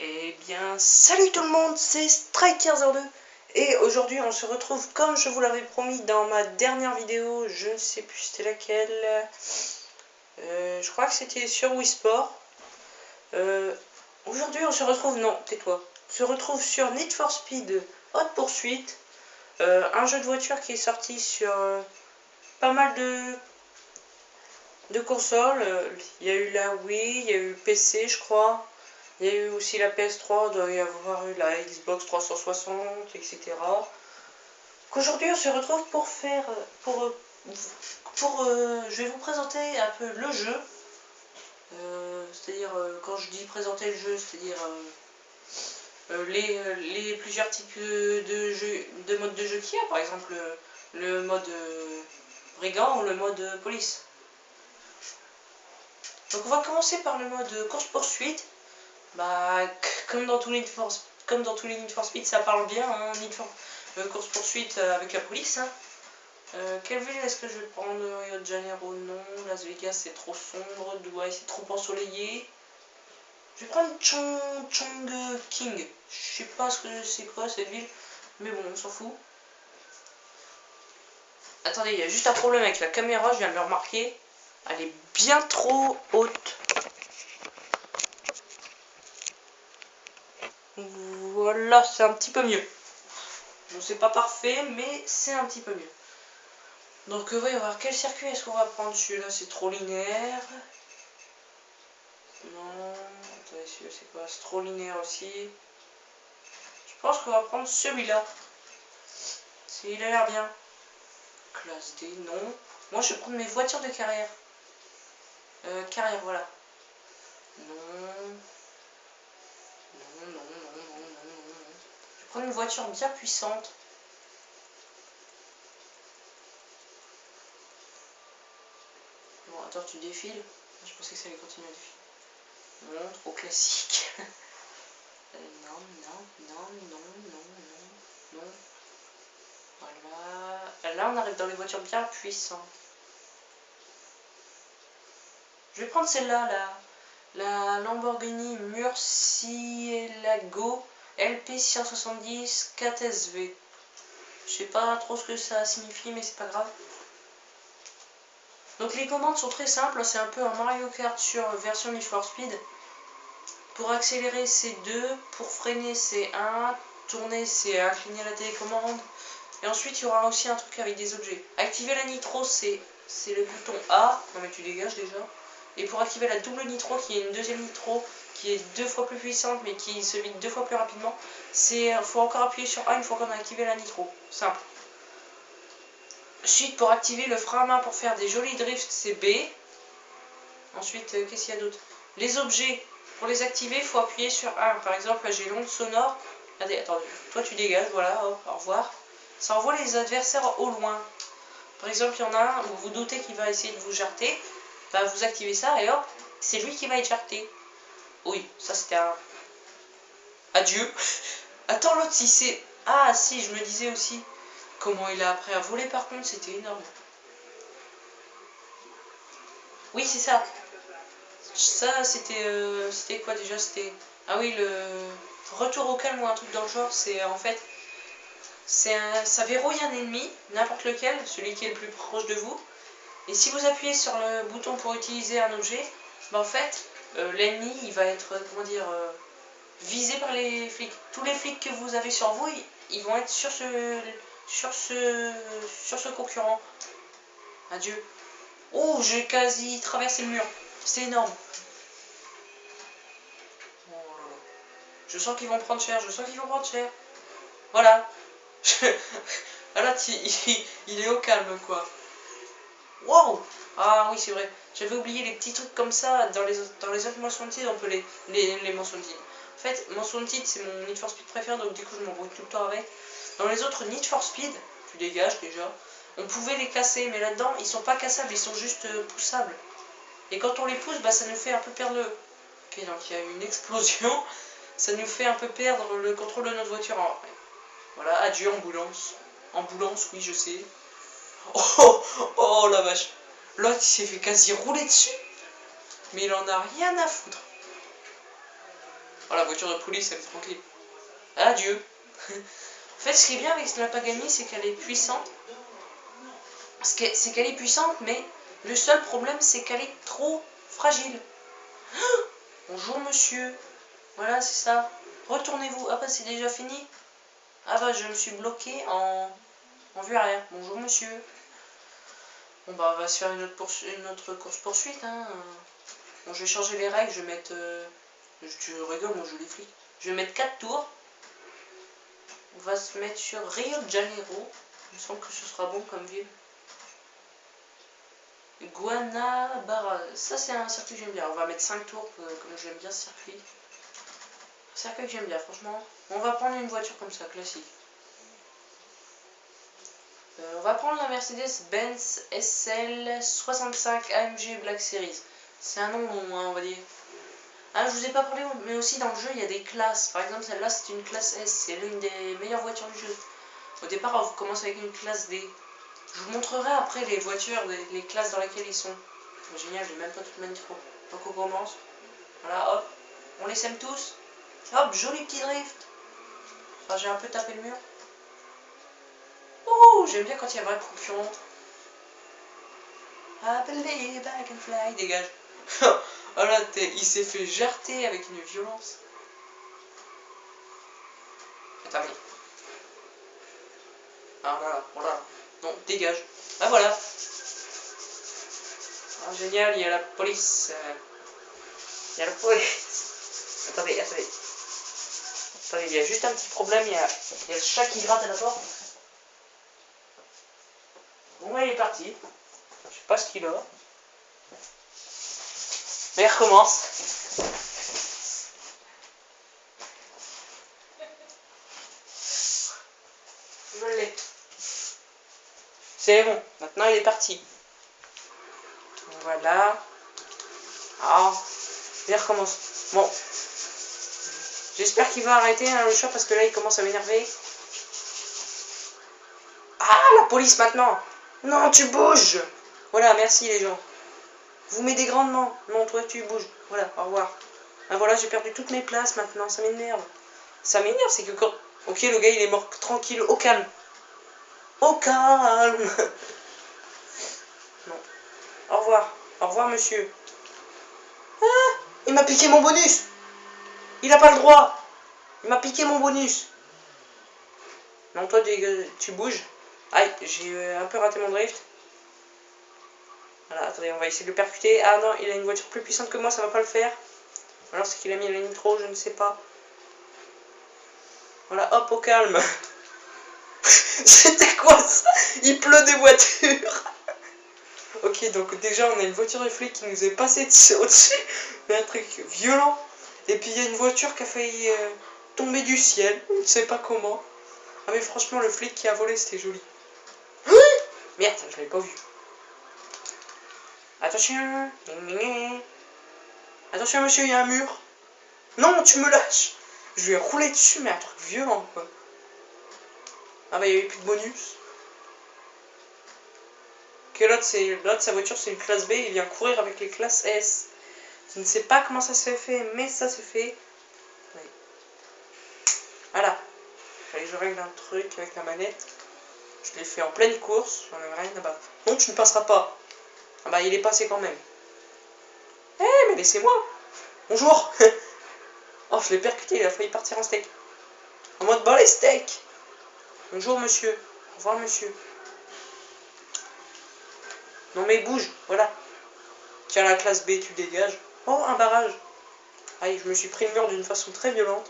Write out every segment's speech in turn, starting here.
Eh bien, salut tout le monde, c'est Striker02 et aujourd'hui on se retrouve comme je vous l'avais promis dans ma dernière vidéo, je ne sais plus c'était laquelle, je crois que c'était sur Wii Sport. Aujourd'hui on se retrouve, non, tais-toi, on se retrouve sur Need for Speed Hot Pursuit, un jeu de voiture qui est sorti sur pas mal de consoles. Il y a eu la Wii, il y a eu PC je crois. Il y a eu aussi la PS3, il doit y avoir eu la Xbox 360, etc. Qu'aujourd'hui on se retrouve pour faire, je vais vous présenter un peu le jeu. C'est-à-dire, quand je dis présenter le jeu, c'est-à-dire les plusieurs types de jeux, de modes de jeu qu'il y a, par exemple le mode brigand ou le mode police. Donc on va commencer par le mode course-poursuite. Bah, comme dans tous les Need for Speed, ça parle bien, hein, course poursuite avec la police. Hein. Quelle ville est-ce que je vais prendre? Rio de Janeiro, non. Las Vegas, c'est trop sombre. Dubaï, c'est trop ensoleillé. Je vais prendre Chongqing. Je sais pas ce que c'est quoi cette ville, mais bon, on s'en fout. Attendez, il y a juste un problème avec la caméra, je viens de le remarquer. Elle est bien trop haute. Voilà, c'est un petit peu mieux. Bon, c'est pas parfait, mais c'est un petit peu mieux. Donc, on va y voir quel circuit est-ce qu'on va prendre. Celui-là, c'est trop linéaire. Non, attendez, celui-là, c'est quoi? C'est trop linéaire aussi. Je pense qu'on va prendre celui-là. Il a l'air bien. Classe D, non. Moi, je vais prendre mes voitures de carrière. Carrière, voilà. Non. Non. Je vais prendre une voiture bien puissante. Bon, attends, tu défiles. Je pensais que ça allait continuer à défiler. Non, trop classique. Non. Voilà. Là, on arrive dans les voitures bien puissantes. Je vais prendre celle-là, la Lamborghini Murcielago LP670 4SV. Je sais pas trop ce que ça signifie, mais c'est pas grave. Donc les commandes sont très simples, c'est un peu un Mario Kart sur version Need for Speed. Pour accélérer c'est 2, pour freiner c'est 1, tourner c'est incliner la télécommande. Et ensuite il y aura aussi un truc avec des objets. Activer la nitro c'est le bouton A, non mais tu dégages déjà. Et pour activer la double nitro qui est une deuxième nitro qui est 2 fois plus puissante mais qui se vide 2 fois plus rapidement, faut encore appuyer sur A une fois qu'on a activé la nitro. Simple. Ensuite, pour activer le frein à main pour faire des jolis drifts, c'est B. Ensuite, qu'est-ce qu'il y a d'autre? Les objets, pour les activer, il faut appuyer sur 1. Par exemple, là j'ai l'onde sonore. Regardez, attendez, toi tu dégages, voilà, hop, au revoir. Ça envoie les adversaires au loin. Par exemple, il y en a un où vous doutez qu'il va essayer de vous jarter. Bah, vous activez ça et hop, c'est lui qui va être jarté. Oui, ça c'était un... Adieu. Attends, l'autre, si c'est... Ah, si, je me disais aussi... Comment il a appris à voler par contre, c'était énorme. Oui, c'est ça. Ça, c'était quoi déjà? C'était... Ah oui, le retour au calme ou un truc dans le genre, c'est en fait... Ça verrouille un ennemi, n'importe lequel, celui qui est le plus proche de vous. Et si vous appuyez sur le bouton pour utiliser un objet, bah en fait, l'ennemi, il va être, comment dire, visé par les flics. Tous les flics que vous avez sur vous, ils vont être sur ce concurrent. Adieu. Oh, j'ai quasi traversé le mur. C'est énorme. Oh là là. Je sens qu'ils vont prendre cher. Voilà. Voilà, il est au calme, quoi. Wow. Ah oui, c'est vrai. J'avais oublié les petits trucs comme ça. Dans les autres mentions de titre, on peut les mentions de titre. En fait, mention de titre, c'est mon Need for Speed préféré, donc du coup, je m'embrouille tout le temps avec. Dans les autres Need for Speed, tu dégages déjà. On pouvait les casser, mais là-dedans, ils sont pas cassables, ils sont juste poussables. Et quand on les pousse, bah, ça nous fait un peu perdre le... Ok, donc il y a une explosion. Ça nous fait un peu perdre le contrôle de notre voiture. Voilà, adieu ambulance. Ambulance, oui, je sais. Oh la vache. L'autre, il s'est fait quasi rouler dessus. Mais il en a rien à foutre. Oh, la voiture de police, elle est tranquille. Adieu. En fait, ce qui est bien avec la Pagani, c'est qu'elle est puissante. C'est qu'elle est puissante, mais le seul problème, c'est qu'elle est trop fragile. Bonjour monsieur. Voilà, c'est ça. Retournez-vous. Ah bah c'est déjà fini. Ah bah je me suis bloqué en vue arrière. Bonjour monsieur. Bon bah on va se faire une autre course-poursuite. Hein. Bon, je vais changer les règles. Je vais mettre... tu rigoles, mon joli flic. Je vais mettre 4 tours. On va se mettre sur Rio de Janeiro. Il me semble que ce sera bon comme ville. Guanabara. Ça c'est un circuit que j'aime bien. On va mettre 5 tours comme j'aime bien ce circuit. Circuit que j'aime bien franchement. On va prendre une voiture comme ça, classique. On va prendre la Mercedes-Benz SL65 AMG Black Series. C'est un nom long, hein, on va dire. Ah, je vous ai pas parlé, mais aussi dans le jeu, il y a des classes. Par exemple, celle-là, c'est une classe S. C'est l'une des meilleures voitures du jeu. Au départ, on commence avec une classe D. Je vous montrerai après les voitures, les classes dans lesquelles ils sont. Génial, j'ai même pas toute ma nitro. Donc on commence. Voilà, hop. On les sème tous. Hop, joli petit drift. Enfin, j'ai un peu tapé le mur. Oh, j'aime bien quand il y a vrai concurrent. I believe I can fly. Dégage. Oh là, il s'est fait jarter avec une violence. Attends, mais... Ah là là, voilà. Non, dégage. Ah voilà. Ah, génial, il y a la police. Il y a la police. Attendez. Attendez, il y a juste un petit problème. Il y a le chat qui gratte à la porte. Bon, il est parti. Je sais pas ce qu'il a. Mais il recommence. Je l'ai. C'est bon. Maintenant, il est parti. Voilà. Ah, il recommence. Bon. J'espère qu'il va arrêter hein, le chat parce que là, il commence à m'énerver. Ah, la police maintenant. Non, tu bouges. Voilà, merci les gens. Vous m'aidez grandement. Non, toi, tu bouges. Voilà, au revoir. Ah voilà, j'ai perdu toutes mes places maintenant. Ça m'énerve. Ça m'énerve, c'est que quand... Ok, le gars, il est mort tranquille. Au calme. Au calme. Non. Au revoir. Au revoir, monsieur. Ah, il m'a piqué mon bonus. Il a pas le droit. Il m'a piqué mon bonus. Non, toi, tu bouges. Aïe, j'ai un peu raté mon drift. Voilà, attendez, on va essayer de le percuter. Ah non, il a une voiture plus puissante que moi, ça va pas le faire. Alors c'est qu'il a mis la nitro, je ne sais pas. Voilà, hop, au calme. C'était quoi ça? Il pleut des voitures. Ok, donc déjà on a une voiture de flic qui nous est passée au-dessus. Un truc violent. Et puis il y a une voiture qui a failli tomber du ciel. Je ne sais pas comment. Ah mais franchement le flic qui a volé c'était joli. Merde, je l'avais pas vu. Attention. Attention monsieur, il y a un mur. Non, tu me lâches. Je lui ai roulé dessus, mais un truc violent quoi. Ah bah il n'y avait plus de bonus. Que l'autre sa voiture c'est une classe B, il vient courir avec les classes S. Je ne sais pas comment ça se fait, mais ça se fait. Oui. Voilà. Fallait que je règle un truc avec la manette. Je l'ai fait en pleine course, j'en avais rien à battre. Non, tu ne passeras pas. Ah bah il est passé quand même. Eh mais laissez-moi. Bonjour. Oh je l'ai percuté, il a failli partir en steak. En mode bon les steaks. Bonjour monsieur. Au revoir monsieur. Non mais bouge, voilà. Tiens la classe B, tu dégages. Oh un barrage. Aïe, je me suis pris le mur d'une façon très violente.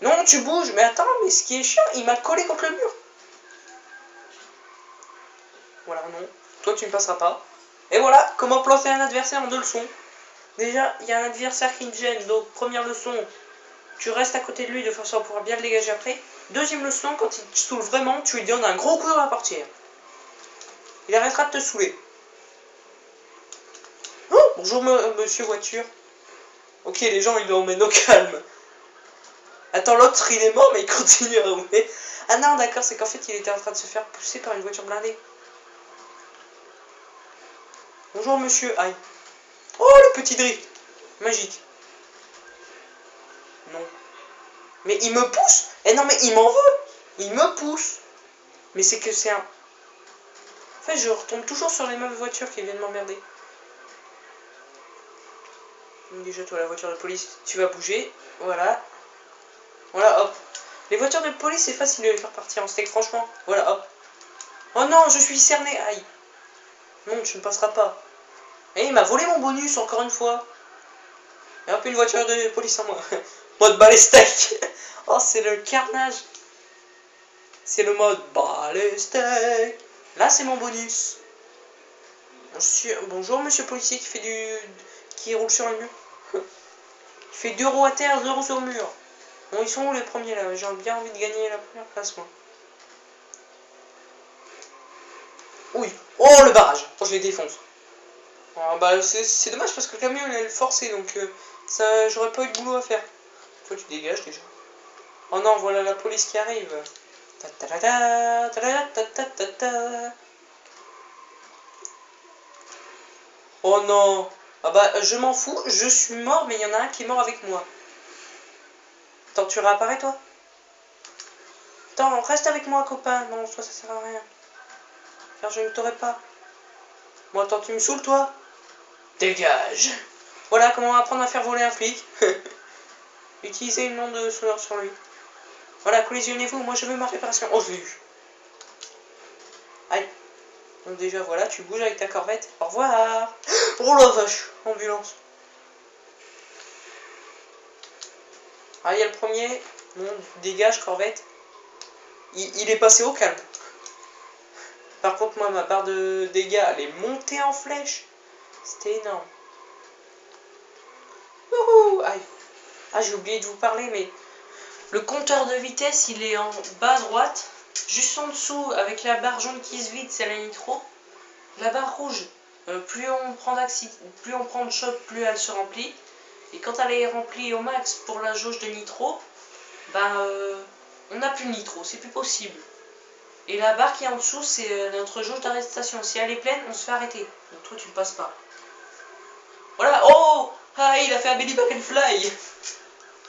Non, tu bouges, mais attends, mais ce qui est chiant, il m'a collé contre le mur. Voilà, non. Toi, tu ne passeras pas. Et voilà, comment planter un adversaire en 2 leçons. Déjà, il y a un adversaire qui me gêne, donc première leçon, tu restes à côté de lui de façon à pouvoir bien le dégager après. Deuxième leçon, quand il te saoule vraiment, tu lui donnes un gros coup dans la portière. Il arrêtera de te saouler. Oh, bonjour monsieur voiture. Ok, les gens, ils l'emmènent au calme. Attends, l'autre, il est mort, mais il continue à rouler. Ah non, d'accord, c'est qu'en fait, il était en train de se faire pousser par une voiture blindée. Bonjour, monsieur. Aïe. Oh, le petit drift. Magique. Non. Mais il me pousse. Eh non, mais il m'en veut. Il me pousse. Mais c'est que c'est un... En fait, je retombe toujours sur les mêmes voitures qui viennent m'emmerder. Déjà, toi, la voiture de police, tu vas bouger. Voilà. Voilà, hop. Les voitures de police, c'est facile de les faire partir en steak, franchement. Voilà, hop. Oh non, je suis cerné. Aïe. Non, tu ne passeras pas. Et il m'a volé mon bonus, encore une fois. Et hop, une voiture de police en moi. Mode balestek. Oh, c'est le carnage. C'est le mode balestek. Là, c'est mon bonus. Bonjour, monsieur policier qui roule sur le mur. Il fait 2 roues à terre, 0 sur le mur. Bon, ils sont où les premiers là? J'ai bien envie de gagner la première place, moi. Oui. Oh, le barrage. Oh, je les défonce. Oh, bah, c'est dommage parce que le camion il est forcé, donc ça, j'aurais pas eu de boulot à faire. Toi, tu dégages déjà. Oh non, voilà la police qui arrive. Oh non. Ah bah, je m'en fous, je suis mort, mais il y en a un qui est mort avec moi. Attends, tu réapparais, toi? Attends, reste avec moi, copain. Non, toi, ça sert à rien. Car je ne t'aurai pas. Bon, attends, tu me saoules, toi? Dégage. Voilà comment apprendre à faire voler un flic. Utilisez une onde sonore sur lui. Voilà, collisionnez-vous, moi je veux ma réparation. Oh, je l'ai eu. Aïe. Donc déjà, voilà, tu bouges avec ta corvette. Au revoir. Oh la vache, ambulance. Ah, il y a le premier. Bon, dégage, corvette. Il est passé au calme. Par contre, moi, ma barre de dégâts, elle est montée en flèche. C'était énorme. Wouhou. Aïe. Ah, j'ai oublié de vous parler, mais le compteur de vitesse, il est en bas à droite. Juste en dessous, avec la barre jaune qui se vide, c'est la nitro. La barre rouge, plus on prend de choc, plus elle se remplit. Et quand elle est remplie au max pour la jauge de nitro, ben, on n'a plus de nitro, c'est plus possible. Et la barre qui est en dessous, c'est notre jauge d'arrestation. Si elle est pleine, on se fait arrêter. Donc toi, tu ne passes pas. Voilà. Oh, ah, il a fait un belly back and fly.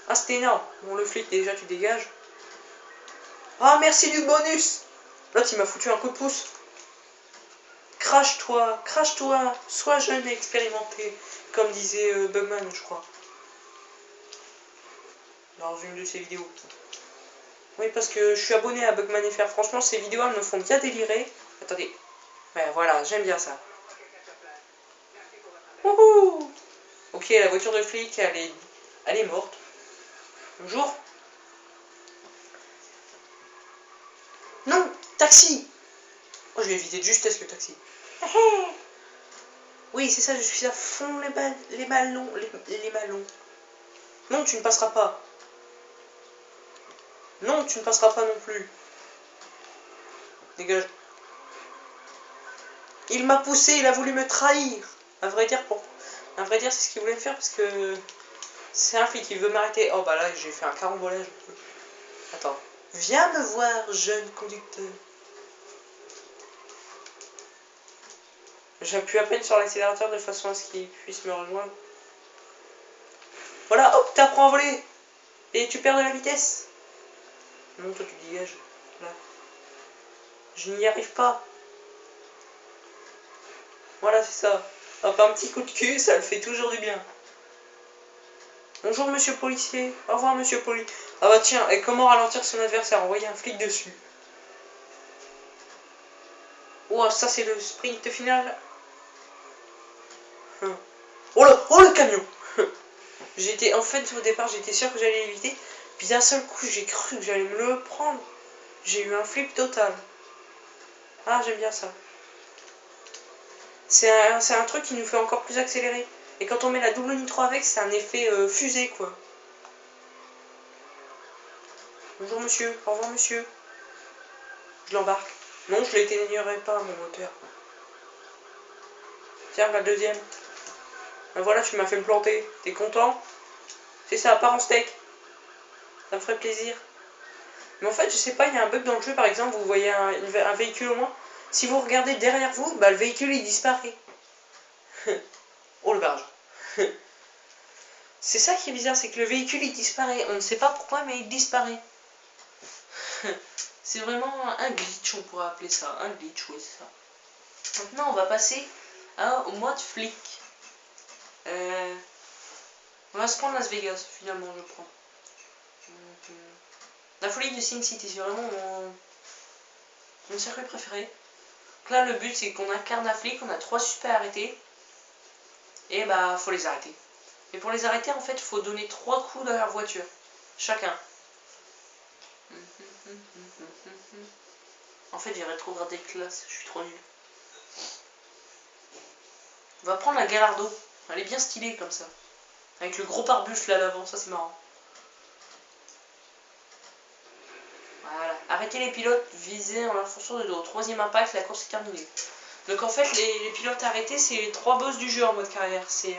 Ah, c'était énorme. Bon, le flic, déjà, tu dégages. Ah, merci du bonus. L'autre, il m'a foutu un coup de pouce. Crache-toi, sois jeune et expérimenté, comme disait Bugman, je crois, dans une de ses vidéos. Oui, parce que je suis abonné à Bugman FR, franchement, ces vidéos, elles me font bien délirer. Attendez, ouais, voilà, j'aime bien ça. Wouhou. Ok, la voiture de flic, elle est morte. Bonjour. Non, taxi. Oh, je vais éviter de justesse le taxi. Oui, c'est ça, je suis à fond les ballons. Non, tu ne passeras pas. Non, tu ne passeras pas non plus. Dégage. Il m'a poussé, il a voulu me trahir. À vrai dire, c'est ce qu'il voulait faire parce que c'est un flic qui veut m'arrêter. Oh bah là, j'ai fait un carambolage. Attends. Viens me voir, jeune conducteur. J'appuie à peine sur l'accélérateur de façon à ce qu'il puisse me rejoindre. Voilà, hop, t'apprends à voler. Et tu perds de la vitesse. Non, toi tu dégages. Là. Je n'y arrive pas. Voilà, c'est ça. Hop, un petit coup de cul, ça le fait toujours du bien. Bonjour monsieur policier. Au revoir monsieur policier. Ah bah tiens, et comment ralentir son adversaire? Envoyer un flic dessus. Oh, ça c'est le sprint final. Oh le camion. En fait, au départ, j'étais sûr que j'allais l'éviter. Puis d'un seul coup, j'ai cru que j'allais me le prendre. J'ai eu un flip total. Ah, j'aime bien ça. C'est un truc qui nous fait encore plus accélérer. Et quand on met la double nitro avec, c'est un effet fusée, quoi. Bonjour monsieur, au revoir monsieur. Je l'embarque. Non, je l'éteignerai pas, mon moteur. Tiens, la deuxième. Ben voilà, tu m'as fait me planter. T'es content? C'est ça, part en steak. Ça me ferait plaisir. Mais en fait, je sais pas, il y a un bug dans le jeu, par exemple, vous voyez un véhicule au moins. Si vous regardez derrière vous, bah le véhicule il disparaît. Oh le barge. C'est ça qui est bizarre, c'est que le véhicule il disparaît. On ne sait pas pourquoi, mais il disparaît. C'est vraiment un glitch, on pourrait appeler ça. Un glitch, oui, c'est ça. Maintenant, on va passer au mode flic. On va se prendre Las Vegas, finalement, je prends. La folie de Sin City, c'est vraiment mon circuit préféré. Donc là, le but, c'est qu'on incarne un flic, on a 3 suspects arrêtés. Et bah, faut les arrêter. Et pour les arrêter, en fait, il faut donner 3 coups dans leur voiture. Chacun. En fait, j'ai rétrogradé de classe, je suis trop nul. On va prendre la Gallardo. Elle est bien stylée comme ça. Avec le gros pare-buffle là à l'avant, ça c'est marrant. Voilà. Arrêtez les pilotes, visez en leur fonçant de dos. 3e impact, la course est terminée. Donc en fait, les pilotes arrêtés, c'est les 3 boss du jeu en mode carrière. C'est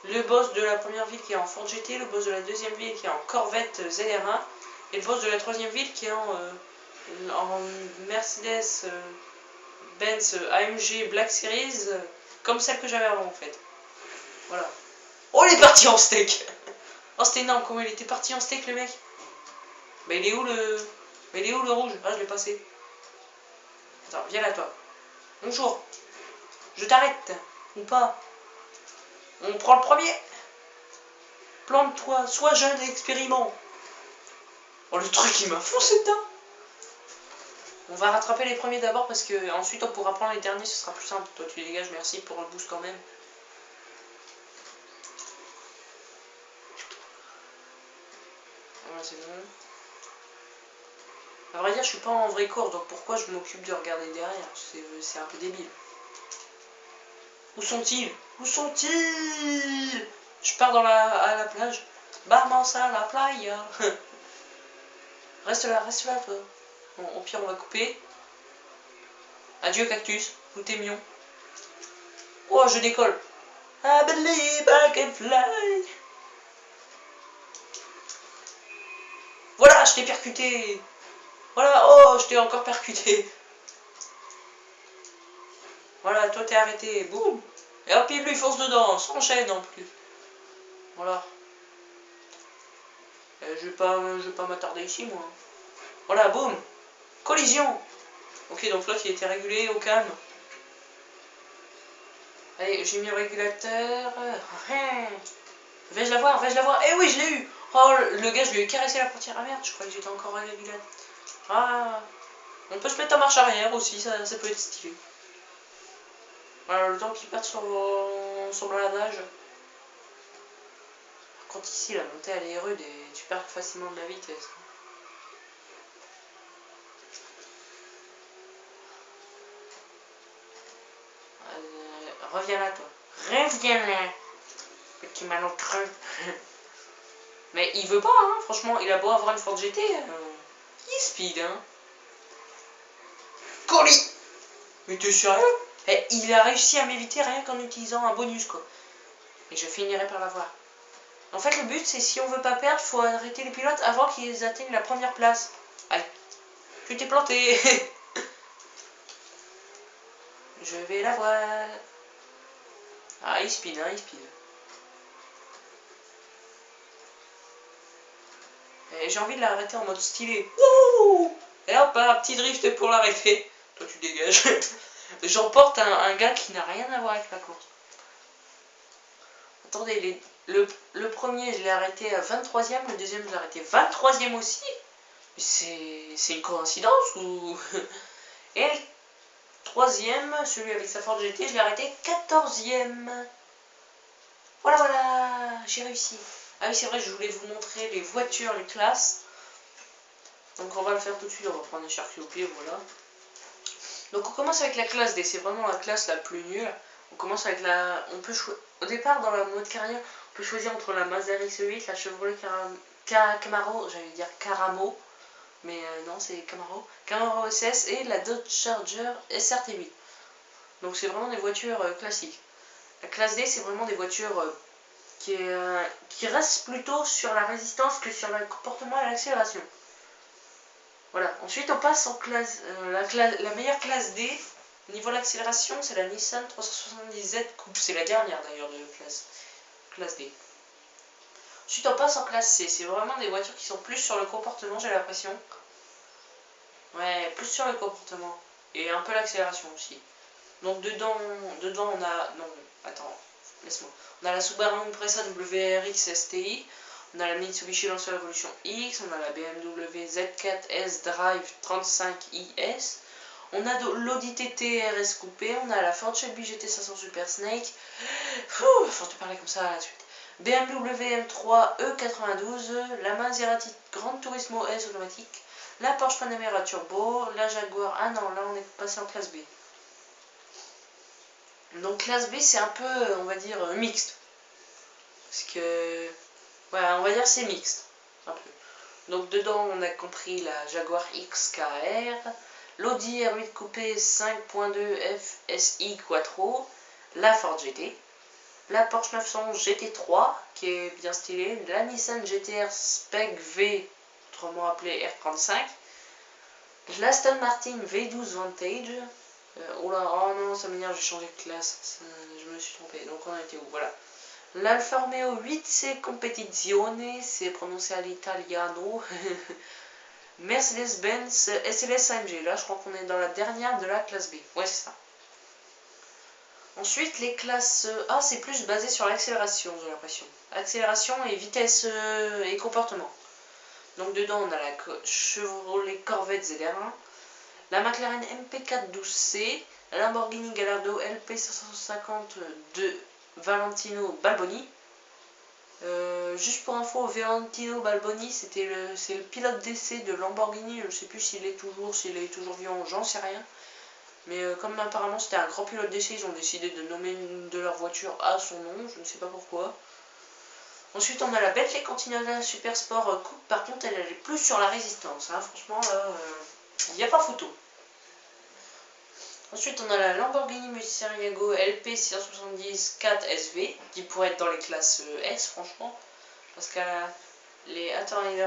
le boss de la première ville qui est en Ford GT, le boss de la deuxième ville qui est en Corvette ZR1, et le boss de la troisième ville qui est en Mercedes Benz AMG Black Series, comme celle que j'avais avant en fait. Voilà. Oh, il est parti en steak. Oh, c'était énorme comment il était parti en steak le mec. Mais il est où le rouge? Ah, je l'ai passé. Attends, viens là toi. Bonjour. Je t'arrête. Ou pas. On prend le premier. Plante-toi. Sois jeune et expériment. Oh, le truc il m'a foncé dedans. On va rattraper les premiers d'abord parce que ensuite on pourra prendre les derniers, ce sera plus simple. Toi tu dégages, merci pour le boost quand même. Voilà, c'est bon. À vrai dire, je suis pas en vraie course, donc pourquoi je m'occupe de regarder derrière? C'est un peu débile. Où sont-ils? Où sont-ils? Je pars à la plage. Vamos à la playa. Reste là, toi. Bon, au pire, on va couper. Adieu, cactus. Tout est mignon. Oh, je décolle. I believe I can fly. Voilà, je t'ai percuté. Voilà, oh, je t'ai encore percuté. Voilà, toi t'es arrêté. Boum. Et hop, il lui fonce dedans, sans chaîne en plus. Voilà. Je vais pas m'attarder ici, moi. Voilà, boum. Collision. Ok, donc l'autre il était régulé au calme. Allez, j'ai mis le régulateur. Vais-je la voir? Vais-je la voir? Eh oui, je l'ai eu. Oh, le gars, je lui ai caressé la portière. Ah merde, je croyais que j'étais encore à régulateur. Ah. On peut se mettre en marche arrière aussi, ça peut être stylé. Voilà, le temps qu'il parte son baladage. Par contre, ici, la montée, elle est rude et tu perds facilement de la vitesse. Reviens là, toi. Reviens là. Petit malocreux. Mais il veut pas, hein. Franchement, il a beau avoir une Ford GT. Il speed, hein. Colis. Mais t'es sérieux? Et il a réussi à m'éviter rien qu'en utilisant un bonus, quoi. Et je finirai par l'avoir. En fait, le but, c'est si on veut pas perdre, faut arrêter les pilotes avant qu'ils atteignent la première place. Allez, tu t'es planté. Je vais l'avoir. Ah, il speed, hein, il speed. Et j'ai envie de l'arrêter en mode stylé. Wouh! Et hop, un petit drift pour l'arrêter. Toi, tu dégages. J'emporte un gars qui n'a rien à voir avec la course. Attendez, le premier, je l'ai arrêté à 23ème, le deuxième, je l'ai arrêté 23ème aussi. C'est une coïncidence ou... Et le troisième, celui avec sa Ford GT, je l'ai arrêté 14ème. Voilà, j'ai réussi. Ah oui, c'est vrai, je voulais vous montrer les voitures, les classes. Donc on va le faire tout de suite, on va prendre les charcuts au pied, voilà. Donc on commence avec la classe D, c'est vraiment la classe la plus nulle. On commence avec la... Au départ, dans la mode carrière, on peut choisir entre la Mazda RX-8, la Chevrolet Camaro, j'allais dire Caramo, mais non, c'est Camaro, Camaro SS et la Dodge Charger SRT8. Donc c'est vraiment des voitures classiques. La classe D, c'est vraiment des voitures qui restent plutôt sur la résistance que sur le comportement et l'accélération. Voilà, ensuite on passe en classe, la meilleure classe D, niveau de l'accélération, c'est la Nissan 370Z Coupe, c'est la dernière d'ailleurs de classe D. Ensuite on passe en classe C, c'est vraiment des voitures qui sont plus sur le comportement, j'ai l'impression. Ouais, plus sur le comportement. Et un peu l'accélération aussi. Donc dedans on a... Non, attends, laisse-moi. On a la Subaru Impreza WRX STI. On a la Mitsubishi Lancer Evolution X. On a la BMW Z4S Drive 35IS. On a l'Audi TT RS Coupé. On a la Ford Shelby GT500 Super Snake. Faut te parler comme ça à la suite. BMW M3 E92. La Maserati Gran Turismo S automatique. La Porsche Panamera Turbo, la Jaguar... Ah non, là on est passé en classe B. Donc classe B c'est un peu, on va dire, mixte. Parce que... Ouais, on va dire c'est mixte. Un peu. Donc dedans on a compris la Jaguar XKR, l'Audi R8 Coupé 5.2 FSI Quattro, la Ford GT, la Porsche 911 GT3 qui est bien stylée, la Nissan GTR Spec V, autrement appelée R35, l'Aston Martin V12 Vantage. Oh là, oh non, ça m'énerve, j'ai changé de classe. Je me suis trompé. Donc on a été où? Voilà. L'Alfa Romeo 8C Competizione, c'est prononcé à l'italiano. Mercedes-Benz SLS AMG. Là, je crois qu'on est dans la dernière de la classe B. Ouais, c'est ça. Ensuite, les classes A, c'est plus basé sur l'accélération, j'ai l'impression. Accélération et vitesse et comportement. Donc dedans, on a la Chevrolet Corvette ZR1, la McLaren MP4 12C, la Lamborghini Gallardo LP550 de Valentino Balboni. Juste pour info, Valentino Balboni, c'est le pilote d'essai de Lamborghini. Je ne sais plus s'il est toujours vivant, j'en sais rien. Mais comme apparemment c'était un grand pilote d'essai, ils ont décidé de nommer une de leurs voitures à son nom, je ne sais pas pourquoi. Ensuite on a la Bentley Continental Super Sport Coupe, par contre elle est plus sur la résistance, hein. Franchement là, il n'y a pas photo. Ensuite on a la Lamborghini Murcielago LP670 4SV, qui pourrait être dans les classes S franchement, parce qu'elle a les... Attends, il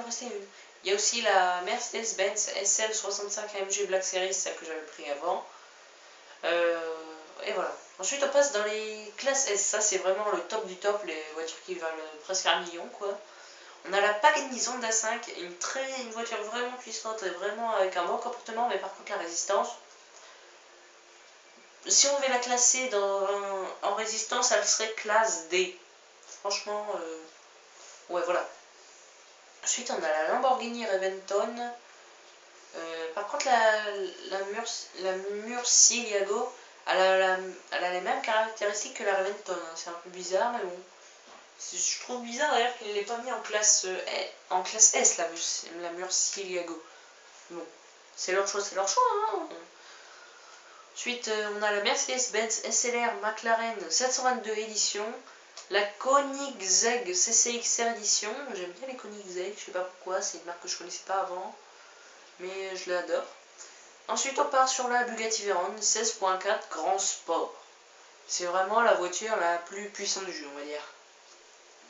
en restait une. Il y a aussi la Mercedes-Benz SL65 AMG Black Series, celle que j'avais pris avant. Et voilà. Ensuite on passe dans les classes S, ça c'est vraiment le top du top, les voitures qui valent presque 1 million quoi. On a la Pagani Zonda 5, une voiture vraiment puissante et vraiment avec un bon comportement, mais par contre la résistance. Si on devait la classer en résistance, elle serait classe D. Franchement, ouais voilà. Ensuite on a la Lamborghini Reventon. Par contre la Murcielago, elle a les mêmes caractéristiques que la Reventon, hein. C'est un peu bizarre mais bon. Je trouve bizarre d'ailleurs qu'il ne l'ait pas mis en classe S, la Murcielago. Bon, c'est leur choix, hein. Ensuite, on a la Mercedes-Benz SLR McLaren 722 édition, la Koenigsegg CCXR édition. J'aime bien les Koenigsegg, je sais pas pourquoi, c'est une marque que je connaissais pas avant, mais je l'adore. Ensuite, on part sur la Bugatti Veyron 16.4 Grand Sport. C'est vraiment la voiture la plus puissante du jeu, on va dire.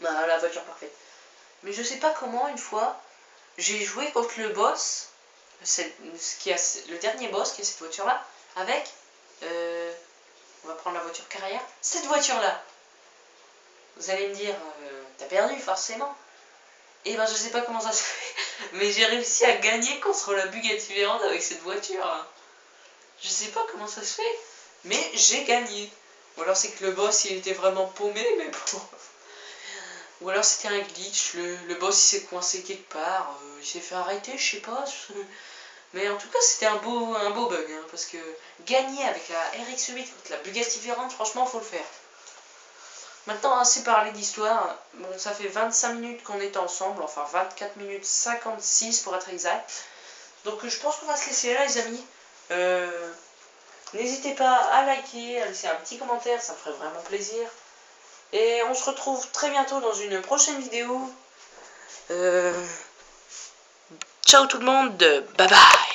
Bah, la voiture parfaite. Mais je sais pas comment, une fois, j'ai joué contre le boss, le dernier boss qui a cette voiture-là, avec, on va prendre la voiture carrière, cette voiture-là. Vous allez me dire, t'as perdu forcément. Et ben je sais pas comment ça se fait, mais j'ai réussi à gagner contre la Bugatti Veyron avec cette voiture. Hein. Je sais pas comment ça se fait, mais j'ai gagné. Ou alors c'est que le boss il était vraiment paumé, mais bon. Ou alors c'était un glitch, le boss il s'est coincé quelque part, il s'est fait arrêter, je sais pas. Mais en tout cas c'était un beau bug, hein, parce que gagner avec la RX-8 contre la Bugatti Veyron, franchement faut le faire. Maintenant assez parlé d'histoire, bon ça fait 25 minutes qu'on est ensemble, enfin 24 minutes 56 pour être exact. Donc je pense qu'on va se laisser là les amis. N'hésitez pas à liker, à laisser un petit commentaire, ça me ferait vraiment plaisir. Et on se retrouve très bientôt dans une prochaine vidéo. Ciao tout le monde, bye bye.